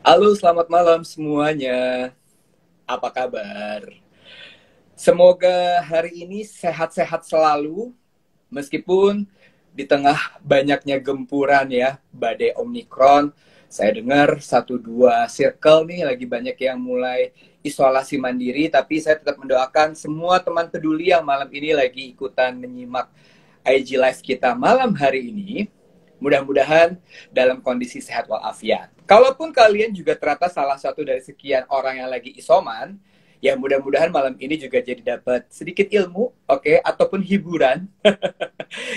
Halo, selamat malam semuanya. Apa kabar? Semoga hari ini sehat-sehat selalu, meskipun di tengah banyaknya gempuran ya, badai Omikron. Saya dengar satu dua circle nih lagi banyak yang mulai isolasi mandiri, tapi saya tetap mendoakan semua teman peduli yang malam ini lagi ikutan menyimak IG Live kita malam hari ini. Mudah-mudahan dalam kondisi sehat walafiat. Kalaupun kalian juga ternyata salah satu dari sekian orang yang lagi isoman, ya mudah-mudahan malam ini juga jadi dapat sedikit ilmu, oke, ataupun hiburan.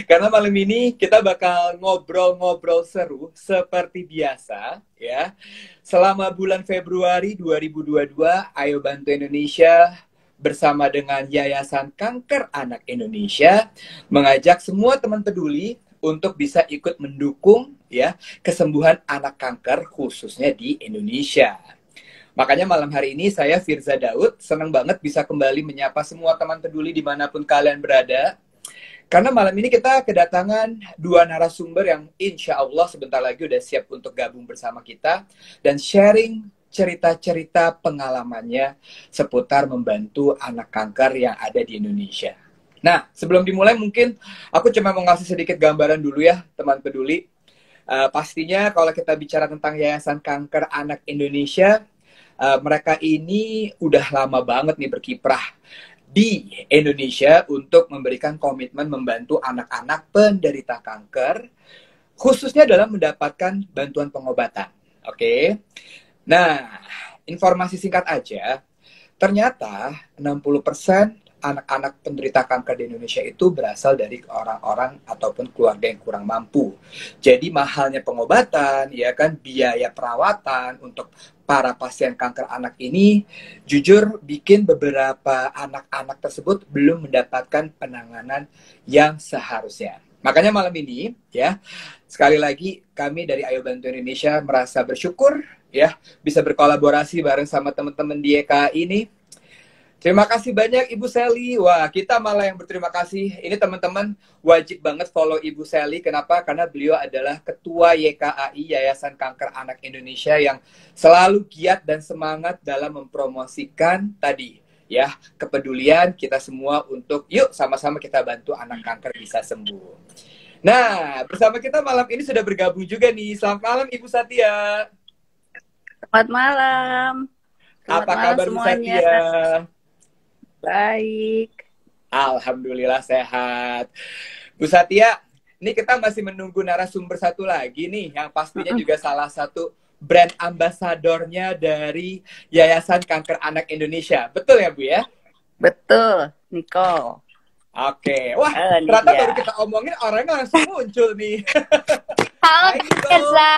Karena malam ini kita bakal ngobrol-ngobrol seru seperti biasa, ya. Selama bulan Februari 2022, Ayo Bantu Indonesia bersama dengan Yayasan Kanker Anak Indonesia mengajak semua teman peduli untuk bisa ikut mendukung ya kesembuhan anak kanker khususnya di Indonesia. Makanya malam hari ini saya Firza Daud senang banget bisa kembali menyapa semua teman peduli dimanapun kalian berada. Karena malam ini kita kedatangan dua narasumber yang insya Allah sebentar lagi udah siap untuk gabung bersama kita dan sharing cerita-cerita pengalamannya seputar membantu anak kanker yang ada di Indonesia. Nah, sebelum dimulai mungkin aku cuma mau ngasih sedikit gambaran dulu ya, teman peduli. Pastinya kalau kita bicara tentang Yayasan Kanker Anak Indonesia, mereka ini udah lama banget nih berkiprah di Indonesia untuk memberikan komitmen membantu anak-anak penderita kanker, khususnya dalam mendapatkan bantuan pengobatan. Oke. Nah, informasi singkat aja, ternyata 60% anak-anak penderita kanker di Indonesia itu berasal dari orang-orang ataupun keluarga yang kurang mampu. Jadi mahalnya pengobatan, ya kan, biaya perawatan untuk para pasien kanker anak ini jujur bikin beberapa anak-anak tersebut belum mendapatkan penanganan yang seharusnya. Makanya malam ini ya, sekali lagi kami dari Ayo Bantu Indonesia merasa bersyukur ya bisa berkolaborasi bareng sama teman-teman di YKI ini. Terima kasih banyak Ibu Sally. Wah, kita malah yang berterima kasih. Ini teman-teman wajib banget follow Ibu Sally. Kenapa? Karena beliau adalah Ketua YKAI, Yayasan Kanker Anak Indonesia, yang selalu giat dan semangat dalam mempromosikan tadi ya kepedulian kita semua untuk yuk sama-sama kita bantu anak kanker bisa sembuh. Nah, bersama kita malam ini sudah bergabung juga nih. Selamat malam Ibu Satya. Selamat malam. Selamat Apa malam kabar Bu semuanya. Satya? Baik. Alhamdulillah sehat. Bu Satya, ini kita masih menunggu narasumber satu lagi nih, yang pastinya juga salah satu brand ambasadornya dari Yayasan Kanker Anak Indonesia. Betul ya Bu ya? Betul, Nicole. Oke, wah Ini ternyata dia. baru kita omongin orangnya langsung muncul nih. Halo Hai Kak Nicole. Reza, ya,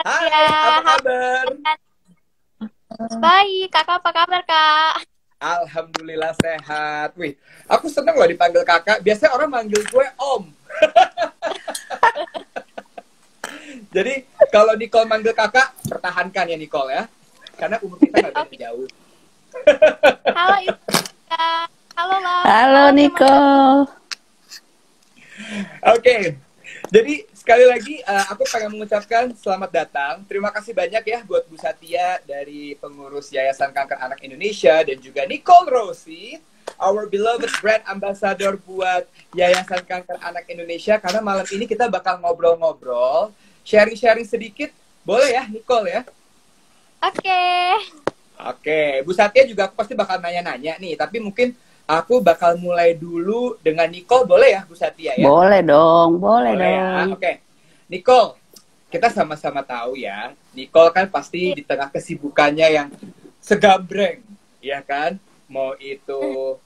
Hai, apa halo. kabar? Baik, kakak apa kabar kak? Alhamdulillah sehat. Wih, aku seneng loh dipanggil kakak. Biasanya orang manggil gue om. Jadi kalau Nicole manggil kakak, pertahankan ya Nicole ya. Karena umur kita nggak beda jauh. Halo Ibu, Kak. Halo Lam. Halo Halo teman. Nicole. Oke, jadi sekali lagi aku pengen mengucapkan selamat datang. Terima kasih banyak ya buat Bu Satya dari pengurus Yayasan Kanker Anak Indonesia dan juga Nicole Rossi, our beloved brand ambassador buat Yayasan Kanker Anak Indonesia. Karena malam ini kita bakal ngobrol-ngobrol, sharing-sharing sedikit. Boleh ya Nicole ya? Oke. Oke, Bu Satya juga aku pasti bakal nanya-nanya nih. Tapi mungkin aku bakal mulai dulu dengan Nicole. Boleh ya Bu Satya ya? Boleh dong, boleh Boleh ya, dong. oke. Nicole, kita sama-sama tahu ya, Nicole kan pasti di tengah kesibukannya yang segambreng, ya kan? Mau itu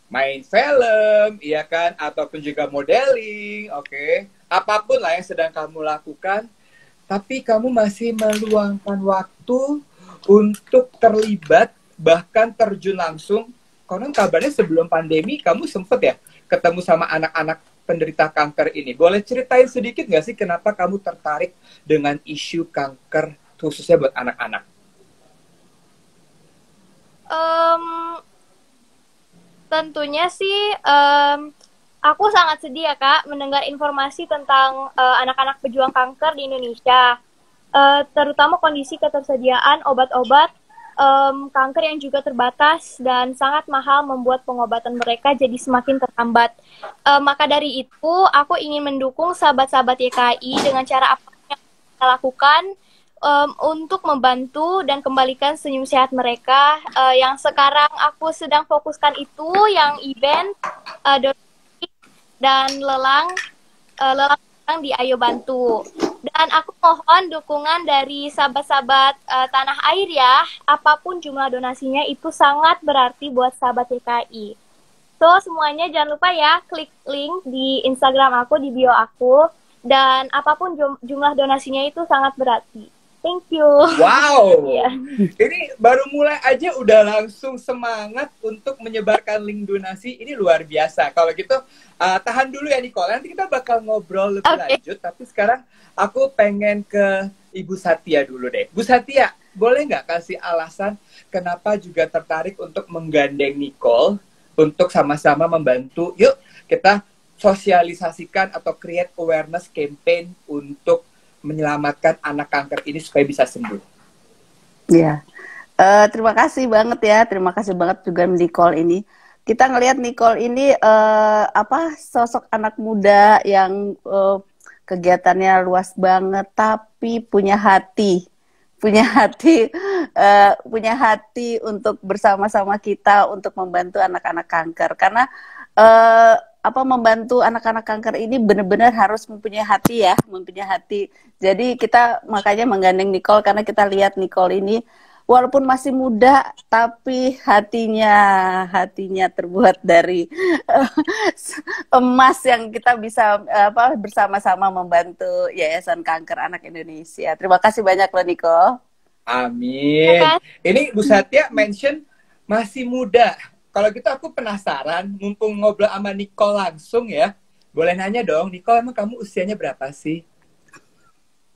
main film, ya kan? Ataupun juga modeling, oke? Apapun lah yang sedang kamu lakukan, tapi kamu masih meluangkan waktu untuk terlibat, bahkan terjun langsung. Konon kabarnya sebelum pandemi, kamu sempet ya ketemu sama anak-anak penderita kanker ini. Boleh ceritain sedikit nggak sih kenapa kamu tertarik dengan isu kanker khususnya buat anak-anak? Em, Tentunya sih aku sangat sedih ya Kak mendengar informasi tentang anak-anak pejuang kanker di Indonesia. terutama kondisi ketersediaan obat-obat kanker yang juga terbatas dan sangat mahal membuat pengobatan mereka jadi semakin terhambat. Maka dari itu, aku ingin mendukung sahabat-sahabat YKI dengan cara apa yang kita lakukan untuk membantu dan kembalikan senyum sehat mereka. Yang sekarang aku sedang fokuskan itu yang event donasi dan lelang di Ayo Bantu. Dan aku mohon dukungan dari sahabat-sahabat tanah air ya. Apapun jumlah donasinya itu sangat berarti buat sahabat YKI. So, semuanya jangan lupa ya, klik link di Instagram aku, di bio aku. Dan apapun jumlah donasinya itu sangat berarti. Thank you. Wow, Yeah. ini baru mulai aja udah langsung semangat untuk menyebarkan link donasi. Ini luar biasa. Kalau gitu, tahan dulu ya Nicole. Nanti kita bakal ngobrol lebih lanjut. Tapi sekarang aku pengen ke Ibu Satya dulu deh. Bu Satya, boleh nggak kasih alasan kenapa juga tertarik untuk menggandeng Nicole untuk sama-sama membantu? Yuk, kita sosialisasikan atau create awareness campaign untuk menyelamatkan anak kanker ini supaya bisa sembuh. Iya. Terima kasih banget ya. Terima kasih banget juga Nicole ini. Kita ngelihat Nicole ini sosok anak muda yang kegiatannya luas banget, tapi punya hati untuk bersama-sama kita untuk membantu anak-anak kanker. Karena membantu anak-anak kanker ini benar-benar harus mempunyai hati. Jadi kita makanya menggandeng Nicole karena kita lihat Nicole ini walaupun masih muda tapi hatinya terbuat dari emas yang kita bisa bersama-sama membantu Yayasan Kanker Anak Indonesia. Terima kasih banyak loh Nicole. Amin. Ini Bu Satya mention masih muda. Kalau gitu aku penasaran, mumpung ngobrol sama Nicole langsung ya. Boleh nanya dong, Nicole emang kamu usianya berapa sih?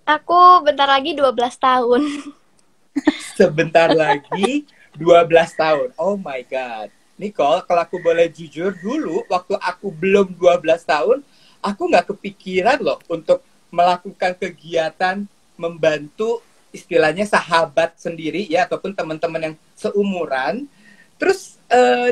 Aku bentar lagi 12 tahun. Sebentar lagi 12 tahun. Oh my God. Nicole, kalau aku boleh jujur dulu, waktu aku belum 12 tahun, aku nggak kepikiran loh untuk melakukan kegiatan membantu istilahnya sahabat sendiri ya, ataupun teman-teman yang seumuran. Terus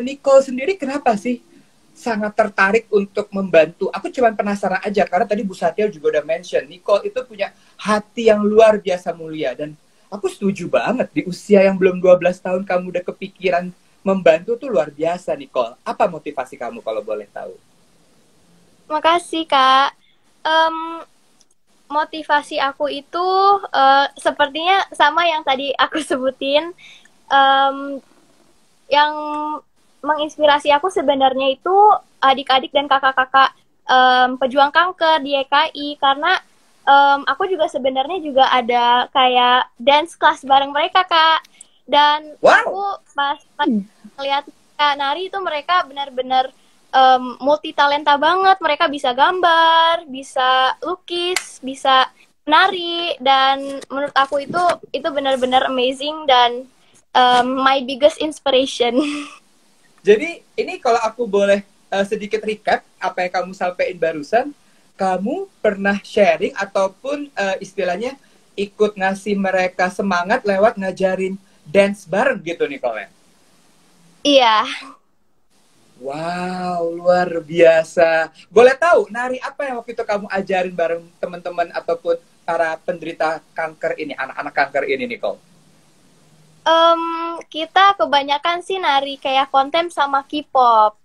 Nicole sendiri kenapa sih sangat tertarik untuk membantu? Aku cuma penasaran aja, karena tadi Bu Satya juga udah mention, Nicole itu punya hati yang luar biasa mulia. Dan aku setuju banget, di usia yang belum 12 tahun kamu udah kepikiran membantu tuh luar biasa, Nicole. Apa motivasi kamu kalau boleh tahu? Makasih, Kak. Motivasi aku itu sepertinya sama yang tadi aku sebutin. Yang menginspirasi aku sebenarnya itu adik-adik dan kakak-kakak pejuang kanker di YKI, karena aku juga sebenarnya juga ada kayak dance class bareng mereka, Kak. Dan aku pas ngeliat Kak nari itu mereka benar-benar multi talenta banget. Mereka bisa gambar, bisa lukis, bisa menari, dan menurut aku itu benar-benar amazing dan my biggest inspiration. Jadi ini kalau aku boleh sedikit recap apa yang kamu sampaikan barusan, kamu pernah sharing ataupun istilahnya ikut ngasih mereka semangat lewat ngajarin dance bareng gitu Nicole? Iya. Wow, luar biasa. Boleh tahu nari apa yang waktu itu kamu ajarin bareng teman-teman ataupun para penderita kanker ini, anak-anak kanker ini Nicole? Kita kebanyakan sih nari kayak kontem sama K-pop.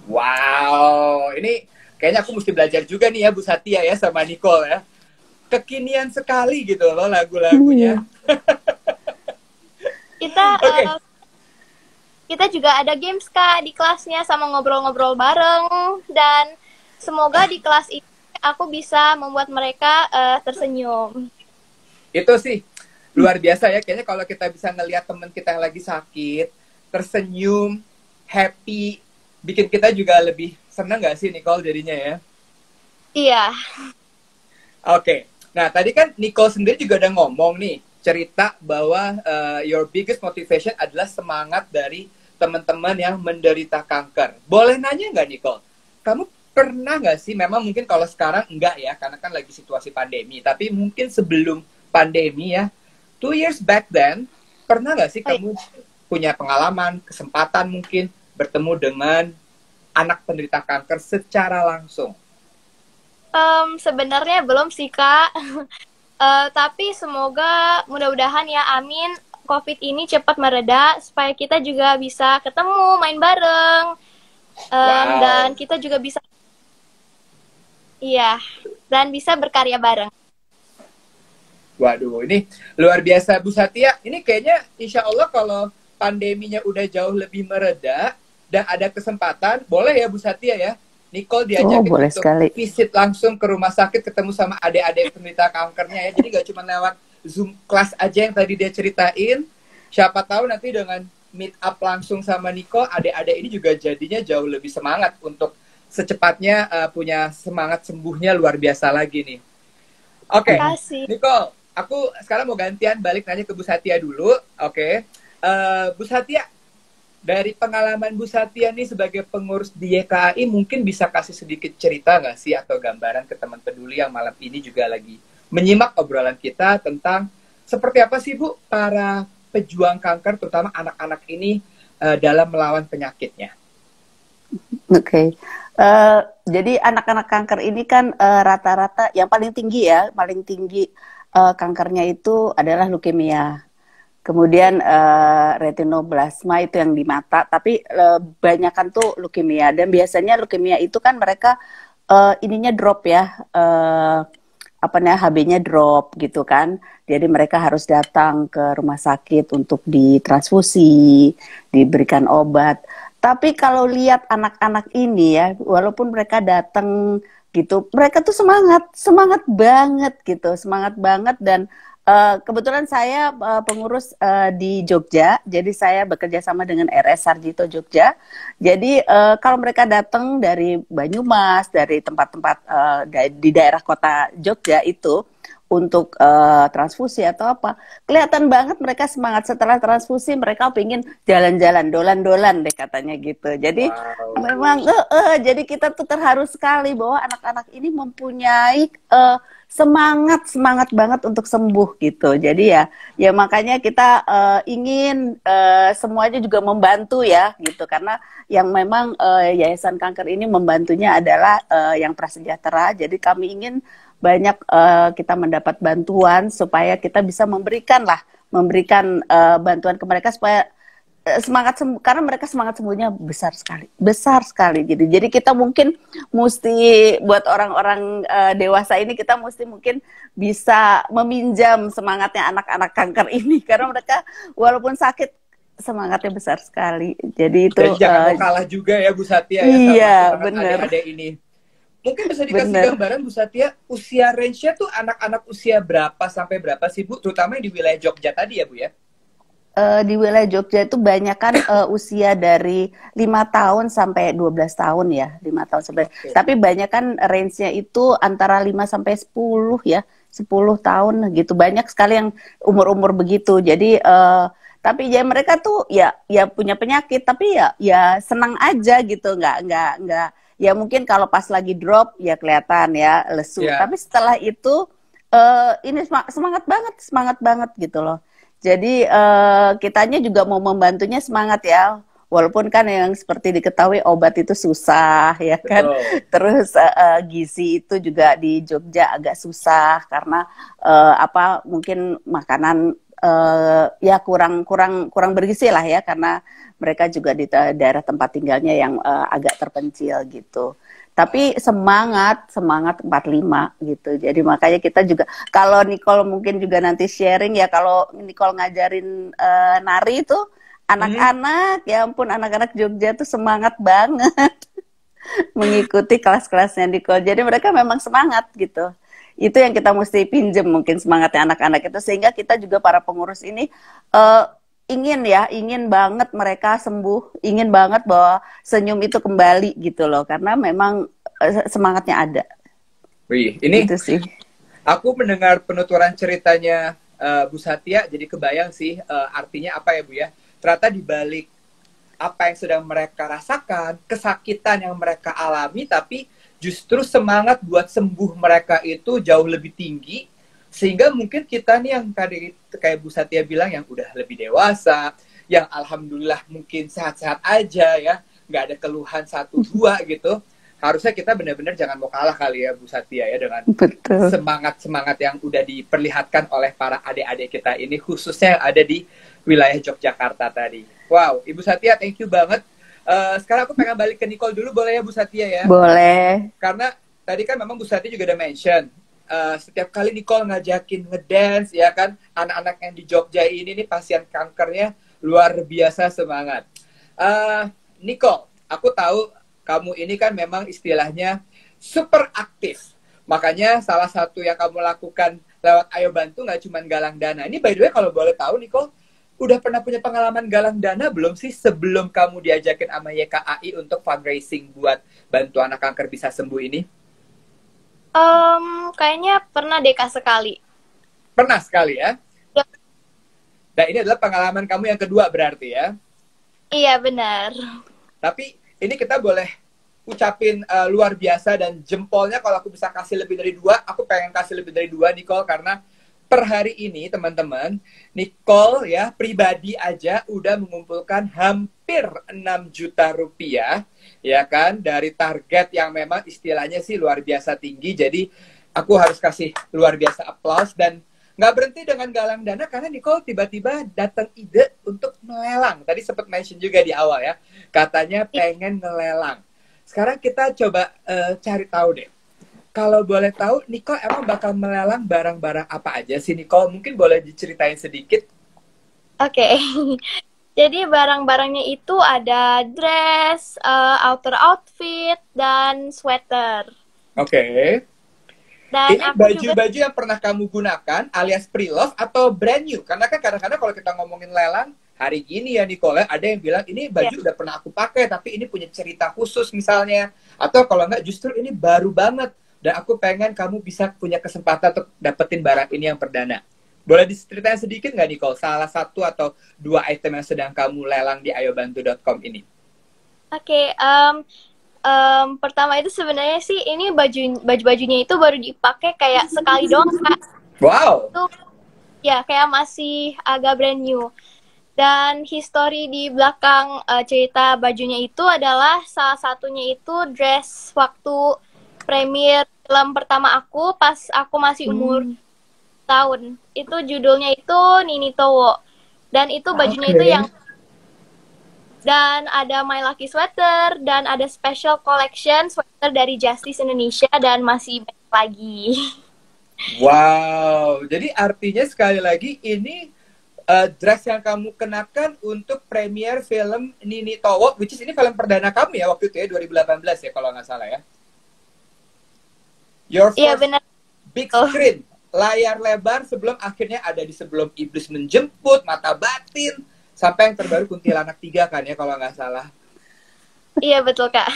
Wow, ini kayaknya aku mesti belajar juga nih ya Bu Satya ya sama Nicole ya. Kekinian sekali gitu loh lagu-lagunya. Kita juga ada games Kak di kelasnya sama ngobrol-ngobrol bareng, dan semoga di kelas ini aku bisa membuat mereka tersenyum. Itu sih luar biasa ya, kayaknya kalau kita bisa ngelihat teman kita yang lagi sakit, tersenyum, happy, bikin kita juga lebih senang gak sih Nicole jadinya ya? Iya. Oke, nah tadi kan Nicole sendiri juga udah ngomong nih, cerita bahwa your biggest motivation adalah semangat dari teman-teman yang menderita kanker. Boleh nanya nggak Nicole, kamu pernah nggak sih, memang mungkin kalau sekarang enggak ya, karena kan lagi situasi pandemi, tapi mungkin sebelum pandemi ya. 2 years back then, pernah nggak sih kamu punya pengalaman, kesempatan mungkin bertemu dengan anak penderita kanker secara langsung? Sebenarnya belum sih Kak. Tapi semoga mudah-mudahan ya, amin, COVID ini cepat mereda supaya kita juga bisa ketemu, main bareng, dan kita juga bisa, iya, dan bisa berkarya bareng. Waduh, ini luar biasa Bu Satya. Ini kayaknya insya Allah kalau pandeminya udah jauh lebih mereda dan ada kesempatan, boleh ya Bu Satya ya, Nicole diajakin boleh untuk sekali. visit langsung ke rumah sakit, ketemu sama adik-adik penderita kankernya ya. Jadi gak cuma lewat Zoom kelas aja yang tadi dia ceritain. Siapa tahu nanti dengan meet up langsung sama Nicole, adik-adik ini juga jadinya jauh lebih semangat untuk secepatnya punya semangat sembuhnya luar biasa lagi nih. Oke, Nicole, aku sekarang mau gantian balik nanya ke Bu Satya dulu. Oke. Bu Satya, dari pengalaman Bu Satya nih sebagai pengurus di YKAI, mungkin bisa kasih sedikit cerita nggak sih atau gambaran ke teman peduli yang malam ini juga lagi menyimak obrolan kita tentang seperti apa sih Bu para pejuang kanker, terutama anak-anak ini dalam melawan penyakitnya? Oke. Jadi anak-anak kanker ini kan rata-rata yang paling tinggi ya, paling tinggi kankernya itu adalah leukemia. Kemudian retinoblasma itu yang di mata, tapi banyakan tuh leukemia. Dan biasanya leukemia itu kan mereka ininya drop ya, HB-nya drop gitu kan. Jadi mereka harus datang ke rumah sakit untuk ditransfusi, diberikan obat. Tapi kalau lihat anak-anak ini ya, walaupun mereka datang gitu, mereka tuh semangat banget gitu, semangat banget. Dan kebetulan saya pengurus di Jogja, jadi saya bekerja sama dengan RS Sarjito Jogja. Jadi kalau mereka datang dari Banyumas, dari tempat-tempat di daerah kota Jogja itu untuk transfusi atau apa, kelihatan banget mereka semangat. Setelah transfusi mereka pengen jalan-jalan, dolan-dolan deh katanya gitu. Jadi memang jadi kita tuh terharu sekali bahwa anak-anak ini mempunyai semangat banget untuk sembuh gitu. Jadi ya makanya kita ingin semuanya juga membantu ya gitu, karena yang memang Yayasan Kanker ini membantunya adalah yang prasejahtera. Jadi kami ingin banyak kita mendapat bantuan supaya kita bisa memberikan bantuan ke mereka supaya semangat sembuh, karena mereka semangat sembuhnya besar sekali. Jadi kita mungkin mesti buat orang-orang dewasa ini, kita mungkin bisa meminjam semangatnya anak-anak kanker ini, karena mereka walaupun sakit semangatnya besar sekali. Jadi itu jangan mau kalah juga ya Bu Satya ya, iya, sama bener. adik-adik ini. Mungkin bisa dikasih gambaran Bu Satya, usia range-nya tuh anak-anak usia berapa sampai berapa sih Bu? Terutama di wilayah Jogja tadi ya Bu ya? Di wilayah Jogja itu banyak kan usia dari 5 tahun sampai 12 tahun ya. 5 tahun sampai. Okay. Tapi banyak kan range-nya itu antara 5 sampai 10 ya. 10 tahun gitu. Banyak sekali yang umur-umur begitu. Jadi tapi ya mereka tuh ya punya penyakit, tapi ya senang aja gitu. Enggak ya mungkin kalau pas lagi drop ya kelihatan ya lesu. Yeah. Tapi setelah itu ini semangat banget gitu loh. Jadi kitanya juga mau membantunya semangat ya. Walaupun kan yang seperti diketahui obat itu susah ya kan. Terus gizi itu juga di Jogja agak susah karena mungkin makanan ya kurang bergizi lah ya, karena mereka juga di daerah tempat tinggalnya yang agak terpencil gitu. Tapi semangat 45 gitu. Jadi makanya kita juga, kalau Nicole mungkin juga nanti sharing ya, kalau Nicole ngajarin nari itu anak-anak, ya ampun, anak-anak Jogja tuh semangat banget mengikuti kelas-kelasnya Nicole. Jadi mereka memang semangat gitu. Itu yang kita mesti pinjem mungkin semangatnya anak-anak itu, sehingga kita juga para pengurus ini ingin banget mereka sembuh, ingin banget bahwa senyum itu kembali gitu loh, karena memang semangatnya ada. Wih, ini gitu sih. Aku mendengar penuturan ceritanya Bu Satya, jadi kebayang sih artinya apa ya Bu ya. Ternyata dibalik apa yang sedang mereka rasakan, kesakitan yang mereka alami, tapi justru semangat buat sembuh mereka itu jauh lebih tinggi, Sehingga mungkin kita nih yang tadi kayak Bu Satya bilang yang udah lebih dewasa, yang alhamdulillah mungkin sehat-sehat aja ya, nggak ada keluhan 1-2 gitu. Harusnya kita benar-benar jangan mau kalah kali ya Bu Satya ya, dengan semangat-semangat yang udah diperlihatkan oleh para adik-adik kita ini, khususnya yang ada di wilayah Yogyakarta tadi. Wow, Ibu Satya thank you banget. Sekarang aku pengen balik ke Nicole dulu, boleh ya Bu Satya ya? Boleh. Karena tadi kan memang Bu Satya juga udah mention, setiap kali Nicole ngajakin ngedance ya kan, anak-anak yang di Jogja ini nih pasien kankernya luar biasa semangat. Nicole, aku tahu kamu ini kan memang istilahnya super aktif. Makanya salah satu yang kamu lakukan lewat Ayo Bantu nggak cuma galang dana. Ini by the way kalau boleh tahu Nicole, udah pernah punya pengalaman galang dana belum sih sebelum kamu diajakin sama YKAI untuk fundraising buat bantu anak kanker bisa sembuh ini? Kayaknya pernah deh Kak sekali. Pernah sekali ya? Ya. Nah ini adalah pengalaman kamu yang kedua berarti ya? Iya benar. Tapi ini kita boleh ucapin luar biasa dan jempolnya kalau aku bisa kasih lebih dari 2, aku pengen kasih lebih dari 2 Nicole, karena per hari ini teman-teman, Nicole ya pribadi aja udah mengumpulkan hampir 6 juta rupiah ya kan, dari target yang memang istilahnya sih luar biasa tinggi. Jadi aku harus kasih luar biasa applause. Dan nggak berhenti dengan galang dana, karena Nicole tiba-tiba datang ide untuk melelang. Tadi sempat mention juga di awal ya, katanya pengen ngelelang. Sekarang kita coba cari tahu deh. Kalau boleh tahu, Nicole emang bakal melelang barang-barang apa aja sih Nicole? Mungkin boleh diceritain sedikit? Oke. Jadi barang-barangnya itu ada dress, outer outfit, dan sweater. Oke. Dan ini baju-baju yang pernah kamu gunakan alias pre-love atau brand new? Karena kan kadang-kadang kalau kita ngomongin lelang, hari gini ya Nicole, ada yang bilang ini baju udah pernah aku pakai, tapi ini punya cerita khusus misalnya. Atau kalau enggak justru ini baru banget, dan aku pengen kamu bisa punya kesempatan untuk dapetin barang ini yang perdana. Boleh diceritain sedikit nggak Nicole, salah satu atau 2 item yang sedang kamu lelang di ayobantu.com ini? Oke, pertama itu sebenarnya sih ini baju-bajunya itu baru dipakai kayak sekali doang Kak. Wow. Itu ya kayak masih agak brand new. Dan history di belakang cerita bajunya itu adalah salah satunya itu dress waktu premier film pertama aku pas aku masih umur tahun. Itu judulnya itu Nini Towo. Dan itu bajunya itu yang, dan ada My Lucky Sweater, dan ada special collection sweater dari Justice Indonesia, dan masih banyak lagi. Wow, jadi artinya sekali lagi ini dress yang kamu kenakan untuk premier film Nini Towo, which is ini film perdana kamu ya waktu itu ya, 2018 ya kalau nggak salah ya. Your first benar. Big screen, layar lebar sebelum akhirnya ada di Sebelum Iblis Menjemput, Mata Batin, sampai yang terbaru Kuntilanak 3 kan ya kalau nggak salah. Iya betul Kak.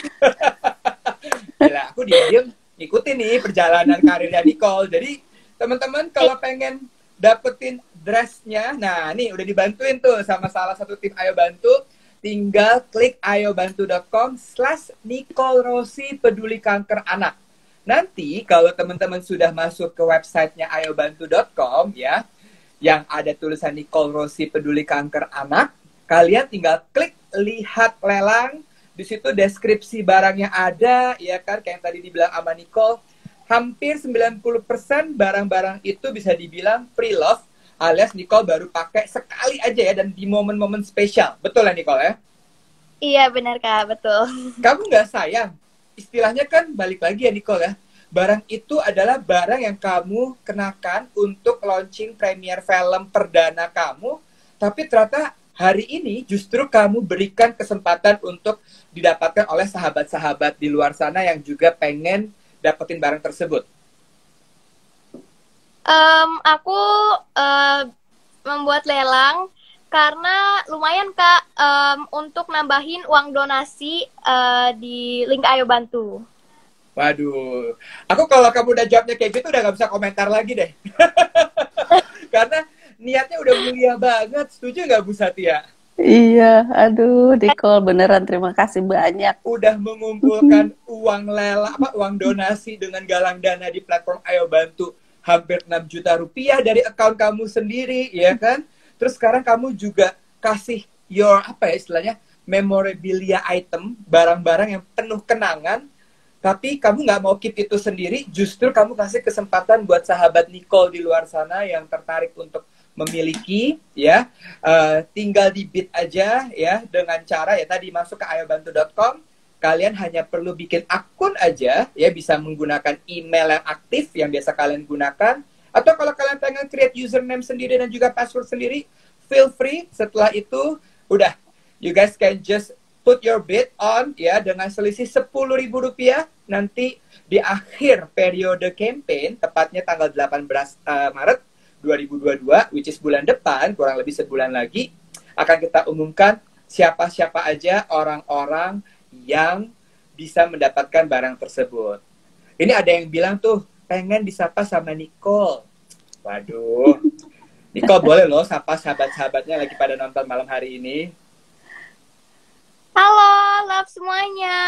Gila, aku diam ngikutin nih perjalanan karirnya Nicole. Jadi teman-teman kalau pengen dapetin dressnya, nah nih udah dibantuin tuh sama salah satu tim Ayo Bantu. Tinggal klik ayobantu.com/Nicole Rossi Peduli Kanker Anak. Nanti kalau teman-teman sudah masuk ke websitenya ayobantu.com ya, yang ada tulisan Nicole Rossi Peduli Kanker Anak, kalian tinggal klik lihat lelang. Di situ deskripsi barangnya ada, ya kan, kayak yang tadi dibilang sama Nicole, hampir 90% barang-barang itu bisa dibilang pre-love, alias Nicole baru pakai sekali aja ya, dan di momen-momen spesial. Betul ya Nicole ya? Iya benar Kak, betul. Kamu nggak sayang? Istilahnya kan balik lagi ya Nicole ya, barang itu adalah barang yang kamu kenakan untuk launching premier film perdana kamu, tapi ternyata hari ini justru kamu berikan kesempatan untuk didapatkan oleh sahabat-sahabat di luar sana yang juga pengen dapetin barang tersebut. Aku membuat lelang karena lumayan Kak, untuk nambahin uang donasi di link Ayo Bantu. Waduh, aku kalau kamu udah jawabnya kayak gitu udah gak bisa komentar lagi deh. Karena niatnya udah mulia banget. Setuju gak Bu Satya? Iya, aduh Nicole beneran terima kasih banyak. Udah mengumpulkan uang lelang, uang donasi dengan galang dana di platform Ayo Bantu hampir 6 juta rupiah dari account kamu sendiri, ya kan? Terus sekarang kamu juga kasih apa ya istilahnya, memorabilia item, barang-barang yang penuh kenangan, tapi kamu nggak mau keep itu sendiri, justru kamu kasih kesempatan buat sahabat Nicole di luar sana yang tertarik untuk memiliki, ya, tinggal di bid aja, ya, dengan cara ya tadi masuk ke ayobantu.com. Kalian hanya perlu bikin akun aja, ya, bisa menggunakan email yang aktif yang biasa kalian gunakan, atau kalau kalian pengen create username sendiri dan juga password sendiri, feel free. Setelah itu, udah, you guys can just put your bid on, ya, dengan selisih Rp10.000 nanti di akhir periode campaign, tepatnya tanggal 18 Maret 2022, which is bulan depan, kurang lebih sebulan lagi, akan kita umumkan siapa-siapa aja orang-orang yang bisa mendapatkan barang tersebut. Ini ada yang bilang tuh, pengen disapa sama Nicole. Waduh, Nicole boleh loh sapa sahabat-sahabatnya lagi pada nonton malam hari ini. Halo, love semuanya.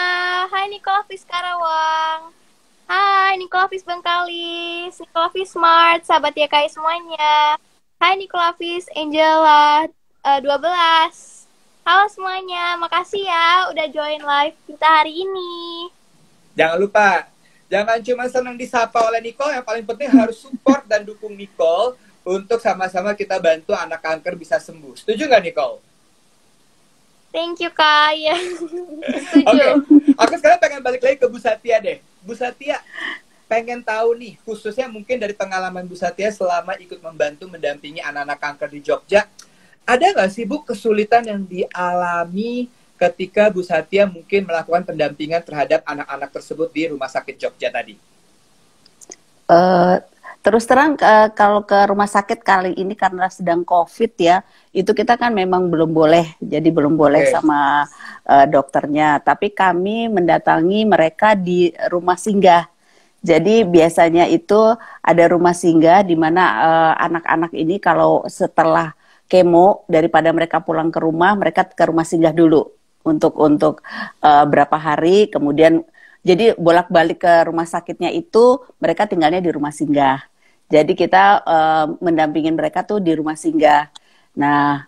Hai Nicole Hafiz Karawang. Hai Nicole Hafiz Bengkalis. Nicole Hafiz Smart, sahabat YKI semuanya. Hai Nicole Hafiz Angela 12. Halo semuanya, makasih ya udah join live kita hari ini. Jangan lupa, jangan cuma senang disapa oleh Nicole, yang paling penting harus support dan dukung Nicole untuk sama-sama kita bantu anak kanker bisa sembuh. Setuju nggak Nicole? Thank you Kak, ya. Oke, aku sekarang pengen balik lagi ke Bu Satya deh. Bu Satya, pengen tahu nih, khususnya mungkin dari pengalaman Bu Satya selama ikut membantu mendampingi anak-anak kanker di Jogja, ada nggak sih Bu kesulitan yang dialami ketika Bu Satya mungkin melakukan pendampingan terhadap anak-anak tersebut di Rumah Sakit Jogja tadi? Terus terang kalau ke rumah sakit kali ini karena sedang COVID ya, itu kita kan memang belum boleh, jadi belum boleh sama dokternya. Tapi kami mendatangi mereka di rumah singgah. Jadi biasanya itu ada rumah singgah di mana anak-anak ini kalau setelah kemo, daripada mereka pulang ke rumah, mereka ke rumah singgah dulu untuk berapa hari, kemudian jadi bolak-balik ke rumah sakitnya itu mereka tinggalnya di rumah singgah. Jadi kita mendampingin mereka tuh di rumah singgah. Nah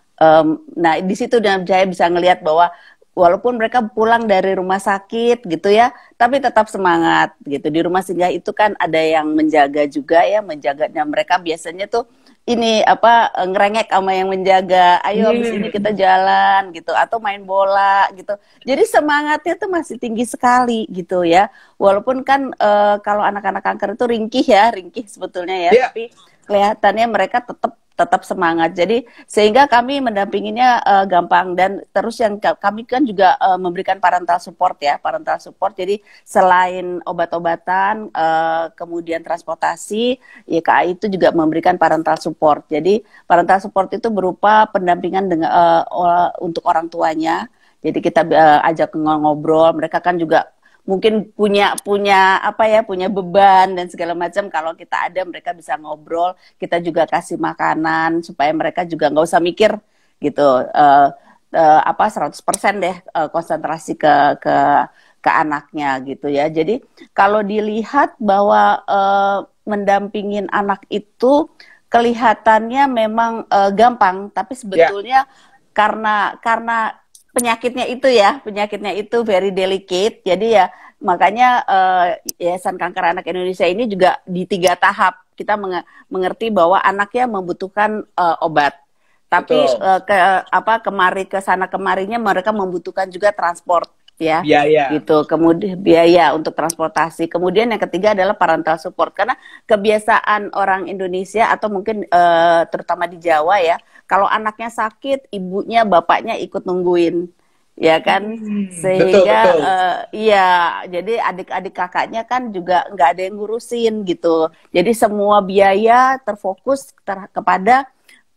di situ saya bisa ngelihat bahwa walaupun mereka pulang dari rumah sakit gitu ya, tapi tetap semangat gitu. Di rumah singgah itu kan ada yang menjaga juga ya, menjaganya mereka biasanya tuh ini ngerengek sama yang menjaga. Ayo habis ini kita jalan gitu atau main bola gitu. Jadi semangatnya tuh masih tinggi sekali gitu ya. Walaupun kan kalau anak-anak kanker itu ringkih sebetulnya ya, tapi kelihatannya mereka tetap semangat. Jadi sehingga kami mendampinginya gampang, dan terus yang kami kan juga memberikan parental support ya, parental support. Jadi selain obat-obatan, kemudian transportasi, YKI itu juga memberikan parental support. Jadi parental support itu berupa pendampingan dengan untuk orang tuanya. Jadi kita ajak ngobrol, mereka kan juga mungkin punya beban dan segala macam. Kalau kita ada, mereka bisa ngobrol, kita juga kasih makanan supaya mereka juga nggak usah mikir gitu 100% deh konsentrasi ke anaknya gitu ya. Jadi kalau dilihat bahwa mendampingin anak itu kelihatannya memang gampang, tapi sebetulnya karena penyakitnya itu very delicate, jadi ya makanya Yayasan Kanker Anak Indonesia ini juga di 3 tahap. Kita mengerti bahwa anaknya membutuhkan obat, tapi kemari ke sana kemarinya mereka membutuhkan juga transport ya, biaya gitu, kemudian biaya untuk transportasi. Kemudian yang ketiga adalah parental support, karena kebiasaan orang Indonesia atau mungkin terutama di Jawa ya, kalau anaknya sakit, ibunya bapaknya ikut nungguin, ya kan, sehingga jadi adik-adik kakaknya kan juga nggak ada yang ngurusin gitu. Jadi semua biaya terfokus kepada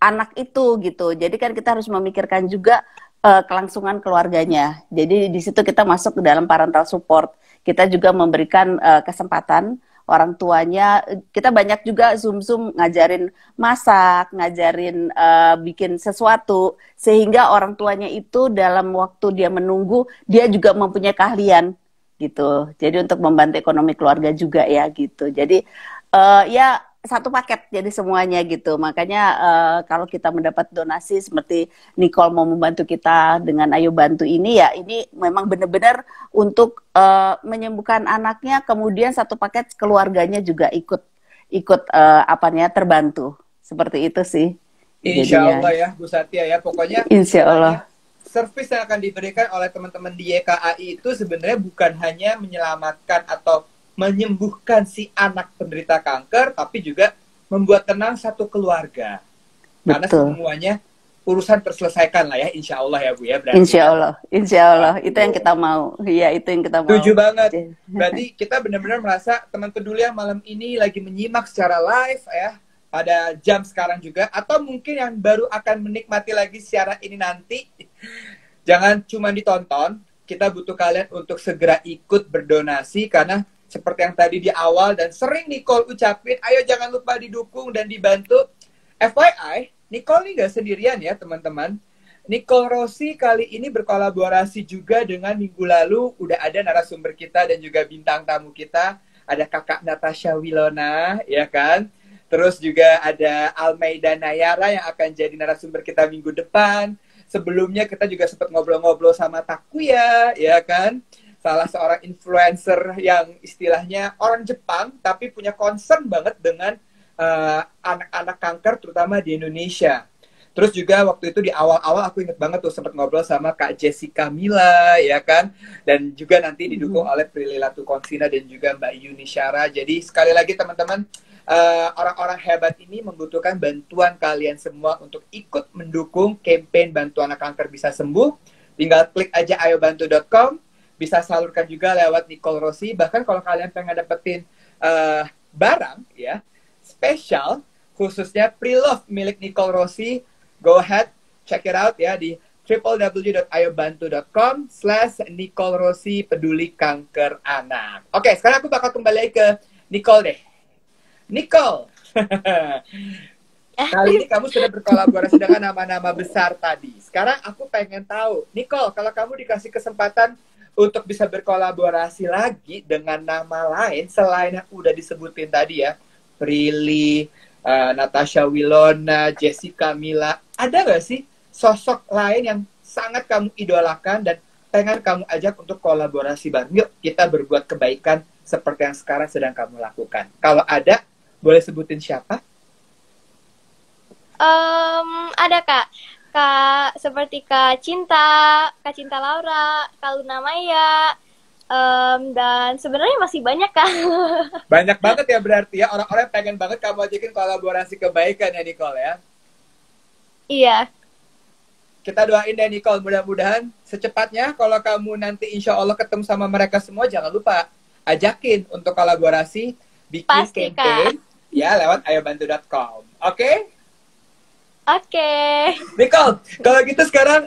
anak itu gitu. Jadi kan kita harus memikirkan juga kelangsungan keluarganya. Jadi di situ kita masuk ke dalam parental support. Kita juga memberikan kesempatan orang tuanya, kita banyak juga Zoom ngajarin masak, ngajarin bikin sesuatu, sehingga orang tuanya itu dalam waktu dia menunggu, dia juga mempunyai keahlian gitu. Jadi untuk membantu ekonomi keluarga juga ya gitu. Jadi ya satu paket jadi semuanya gitu. Makanya kalau kita mendapat donasi seperti Nicole mau membantu kita dengan Ayo Bantu ini, ya ini memang benar-benar untuk menyembuhkan anaknya, kemudian satu paket keluarganya juga ikut terbantu. Seperti itu sih. Insya Allah ya Bu Satya ya, pokoknya Insya Allah. Servis yang akan diberikan oleh teman-teman di YKAI itu sebenarnya bukan hanya menyelamatkan atau menyembuhkan si anak penderita kanker, tapi juga membuat tenang satu keluarga. Karena semuanya urusan terselesaikan lah ya, insya Allah ya Bu ya. Berarti insya Allah, itu yang kita mau. Iya, itu yang kita mau. Setuju banget. Berarti kita benar-benar merasa teman peduli yang malam ini lagi menyimak secara live ya, pada jam sekarang juga, atau mungkin yang baru akan menikmati lagi siaran ini nanti, jangan cuma ditonton, kita butuh kalian untuk segera ikut berdonasi, karena seperti yang tadi di awal dan sering Nicole ucapin, ayo jangan lupa didukung dan dibantu. FYI, Nicole ini gak sendirian ya teman-teman. Nicole Rossi kali ini berkolaborasi juga dengan minggu lalu, udah ada narasumber kita dan juga bintang tamu kita, ada Kakak Natasha Wilona, ya kan? Terus juga ada Almeida Nayara yang akan jadi narasumber kita minggu depan. Sebelumnya kita juga sempat ngobrol-ngobrol sama Takuya, ya kan? Salah seorang influencer yang istilahnya orang Jepang, tapi punya concern banget dengan anak-anak kanker, terutama di Indonesia. Terus juga waktu itu di awal-awal aku inget banget tuh sempat ngobrol sama Kak Jessica Mila, ya kan? Dan juga nanti didukung oleh Prilly Latukonsina dan juga Mbak Yuni Syara. Jadi sekali lagi teman-teman, orang-orang hebat ini membutuhkan bantuan kalian semua untuk ikut mendukung campaign Bantu Anak Kanker Bisa Sembuh. Tinggal klik aja ayobantu.com, bisa salurkan juga lewat Nicole Rossi. Bahkan kalau kalian pengen dapetin barang ya spesial, khususnya pre-love milik Nicole Rossi, go ahead, check it out ya di www.ayobantu.com/Nicole Rossi peduli kanker anak. Oke, sekarang aku bakal kembali ke Nicole deh. Nicole, kali ini kamu sudah berkolaborasi dengan nama-nama besar tadi. Sekarang aku pengen tahu, Nicole, kalau kamu dikasih kesempatan untuk bisa berkolaborasi lagi dengan nama lain selain yang udah disebutin tadi ya, Prilly, Natasha Wilona, Jessica Mila, ada nggak sih sosok lain yang sangat kamu idolakan dan pengen kamu ajak untuk kolaborasi bareng? Yuk kita berbuat kebaikan seperti yang sekarang sedang kamu lakukan. Kalau ada, boleh sebutin siapa? Ada Kak seperti Kak Cinta Laura, Kak Luna Maya, dan sebenarnya masih banyak Kak. Banyak banget ya berarti ya, orang-orang pengen banget kamu ajakin kolaborasi kebaikan ya Nicole ya. Iya. Kita doain deh Nicole, mudah-mudahan secepatnya kalau kamu nanti insya Allah ketemu sama mereka semua, jangan lupa ajakin untuk kolaborasi, bikin pasti, campaign Kak. Ya lewat ayobantu.com. Oke? Oke. Nicole, kalau gitu sekarang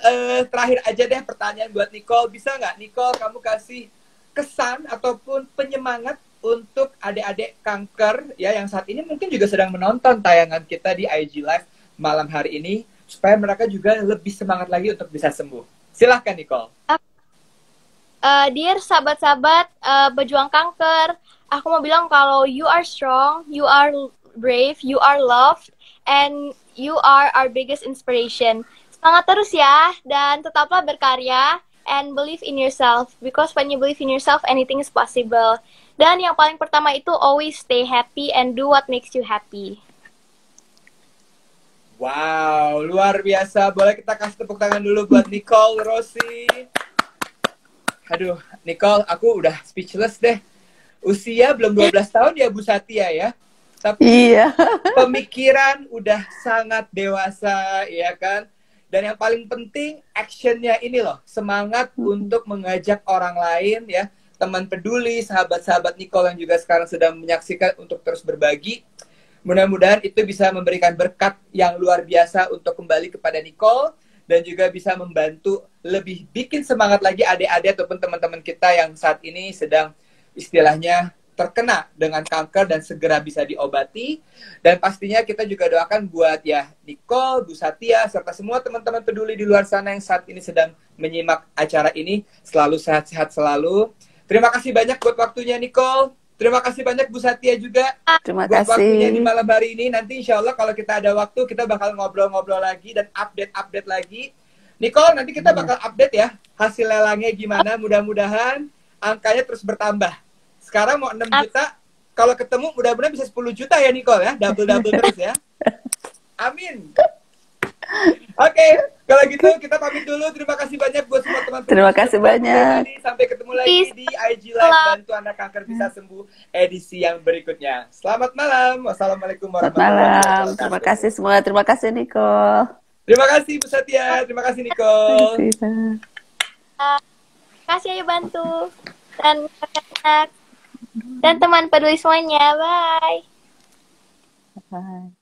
terakhir aja deh pertanyaan buat Nicole. Bisa nggak Nicole kamu kasih kesan ataupun penyemangat untuk adik-adik kanker ya yang saat ini mungkin juga sedang menonton tayangan kita di IG Live malam hari ini, supaya mereka juga lebih semangat lagi untuk bisa sembuh. Silahkan Nicole. Dear sahabat-sahabat pejuang kanker, aku mau bilang kalau you are strong, you are brave, you are loved, and you are our biggest inspiration. Semangat terus ya, dan tetaplah berkarya, and believe in yourself, because when you believe in yourself, anything is possible. Dan yang paling pertama itu, always stay happy and do what makes you happy. Wow, luar biasa. Boleh kita kasih tepuk tangan dulu buat Nicole Rossi. Aduh, Nicole, aku udah speechless deh. Usia belum 12 tahun ya Bu Satya ya. Tapi iya. Pemikiran udah sangat dewasa, ya kan? Dan yang paling penting, actionnya ini loh. Semangat untuk mengajak orang lain ya. Teman peduli, sahabat-sahabat Nicole yang juga sekarang sedang menyaksikan untuk terus berbagi. Mudah-mudahan itu bisa memberikan berkat yang luar biasa untuk kembali kepada Nicole. Dan juga bisa membantu lebih bikin semangat lagi adik-adik ataupun teman-teman kita yang saat ini sedang istilahnya terkena dengan kanker dan segera bisa diobati. Dan pastinya kita juga doakan buat ya Nicole, Bu Satya, serta semua teman-teman peduli di luar sana yang saat ini sedang menyimak acara ini. Selalu sehat-sehat selalu. Terima kasih banyak buat waktunya Nicole. Terima kasih banyak Bu Satya juga Terima buat waktunya di kasih. malam hari ini. Nanti insya Allah kalau kita ada waktu, kita bakal ngobrol-ngobrol lagi dan update-update lagi. Nicole, nanti kita bakal update ya hasil lelangnya gimana. Mudah-mudahan angkanya terus bertambah. Sekarang mau 6 juta, kalau ketemu mudah-mudahan bisa 10 juta ya Nicole ya. Double-double terus ya. Amin. Oke, kalau gitu kita pamit dulu. Terima kasih banyak buat semua teman-teman. Terima kasih banyak. Sampai ketemu lagi di IG Live Bantu Anak Kanker Bisa Sembuh edisi yang berikutnya. Selamat malam. Wassalamualaikum Selamat warahmatullahi malam. wabarakatuh. Terima kasih semua. Terima kasih Nicole. Terima kasih Bu Satya. Terima kasih Nicole. Terima Kasih Ayu Bantu dan kakak dan teman peduli semuanya. Bye. kasih.